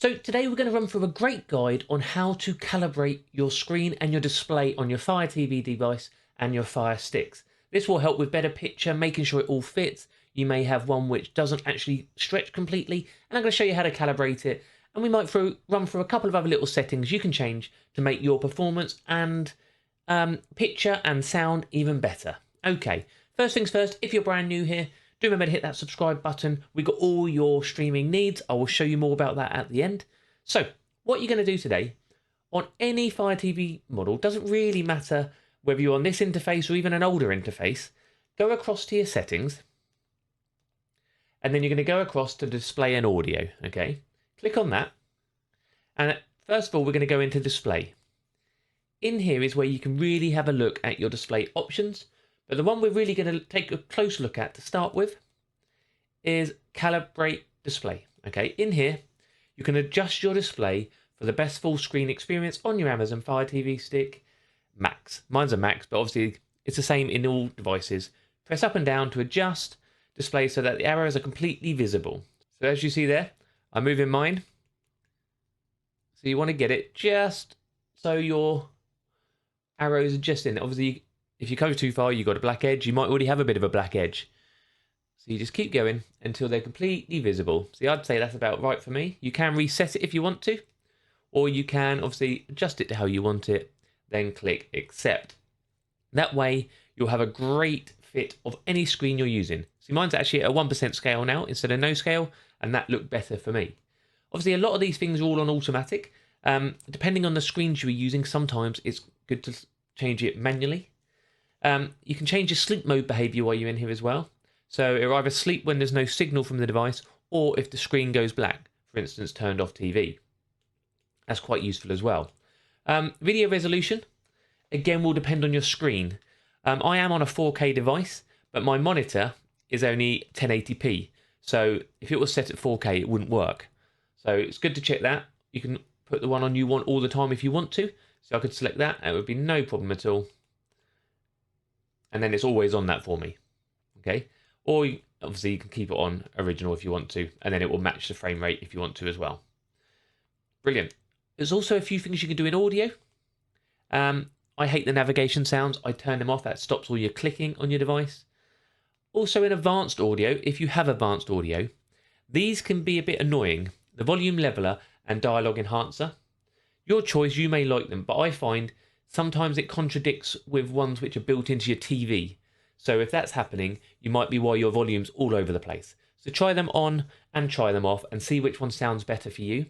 So today we're going to run through a great guide on how to calibrate your screen and your display on your Fire TV device and your Fire Sticks. This will help with better picture, making sure it all fits. You may have one which doesn't actually stretch completely, and I'm going to show you how to calibrate it. And we might run through a couple of other little settings you can change to make your performance and picture and sound even better. Okay, first things first, if you're brand new here, do remember to hit that subscribe button. We've got all your streaming needs. I will show you more about that at the end. So, what you're going to do today, on any Fire TV model, doesn't really matter whether you're on this interface or even an older interface, go across to your settings, and then you're going to go across to display and audio, okay? Click on that, and first of all, we're going to go into display. In here is where you can really have a look at your display options. But the one we're really going to take a close look at to start with is Calibrate Display. Okay, in here, you can adjust your display for the best full screen experience on your Amazon Fire TV Stick Max. Mine's a Max, but obviously it's the same in all devices. Press up and down to adjust display so that the arrows are completely visible. So as you see there, I'm moving mine. So you want to get it just so your arrows are just in. Obviously, if you go too far, you've got a black edge. You might already have a bit of a black edge. So you just keep going until they're completely visible. See, I'd say that's about right for me. You can reset it if you want to, or you can obviously adjust it to how you want it, then click accept. That way, you'll have a great fit of any screen you're using. See, mine's actually at a 1% scale now instead of no scale, and that looked better for me. Obviously, a lot of these things are all on automatic. Depending on the screens you're using, sometimes it's good to change it manually. You can change your sleep mode behavior while you're in here as well. So it'll either sleep when there's no signal from the device, or if the screen goes black, for instance, turned off TV. That's quite useful as well. Video resolution, again, will depend on your screen. I am on a 4K device, but my monitor is only 1080p. So if it was set at 4K, it wouldn't work. So it's good to check that. You can put the one on you want all the time if you want to. So I could select that, and it would be no problem at all. And then it's always on that for me, okay? Or obviously you can keep it on original if you want to, and then it will match the frame rate if you want to as well. Brilliant. There's also a few things you can do in audio. I hate the navigation sounds. I turn them off. That stops all your clicking on your device. Also in advanced audio, if you have advanced audio, these can be a bit annoying. The volume leveler and dialogue enhancer. Your choice, you may like them, but I find sometimes it contradicts with ones which are built into your TV. So if that's happening, you might be while your volume's all over the place. So try them on and try them off and see which one sounds better for you.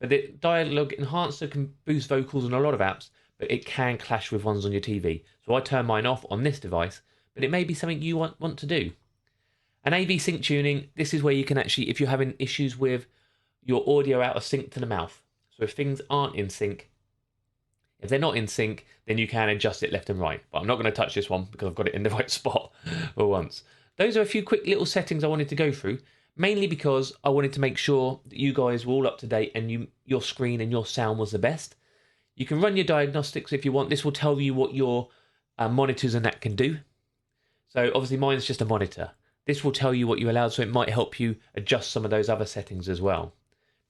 But the dialogue enhancer can boost vocals on a lot of apps, but it can clash with ones on your TV. So I turn mine off on this device, but it may be something you want to do. And AV sync tuning, this is where you can actually, if you're having issues with your audio out of sync to the mouth. So if things aren't in sync, if they're not in sync, then you can adjust it left and right. But I'm not going to touch this one because I've got it in the right spot for once. Those are a few quick little settings I wanted to go through, mainly because I wanted to make sure that you guys were all up to date and your screen and your sound was the best. You can run your diagnostics if you want. This will tell you what your monitors and that can do. So obviously mine's just a monitor. This will tell you what you're allowed, so it might help you adjust some of those other settings as well.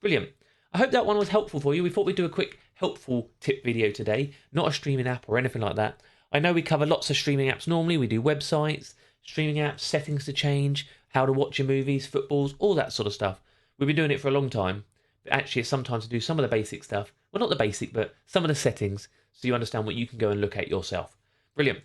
Brilliant. I hope that one was helpful for you. We thought we'd do a quick helpful tip video today, not a streaming app or anything like that. I know we cover lots of streaming apps normally. We do websites, streaming apps, settings to change, how to watch your movies, footballs, all that sort of stuff. We've been doing it for a long time, but actually it's sometimes to do some of the basic stuff. Well, not the basic, but some of the settings so you understand what you can go and look at yourself. Brilliant.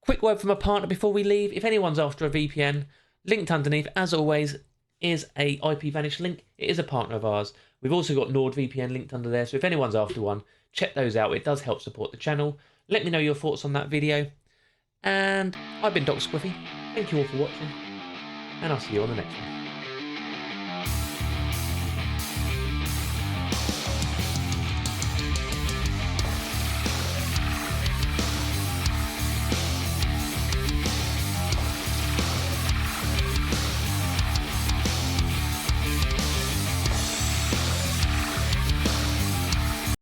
Quick word from a partner before we leave. If anyone's after a VPN, linked underneath, as always, is a IPVanish link. It is a partner of ours. We've also got NordVPN linked under there, so if anyone's after one, check those out. It does help support the channel. Let me know your thoughts on that video. And I've been Dr. Squiffy. Thank you all for watching, and I'll see you on the next one.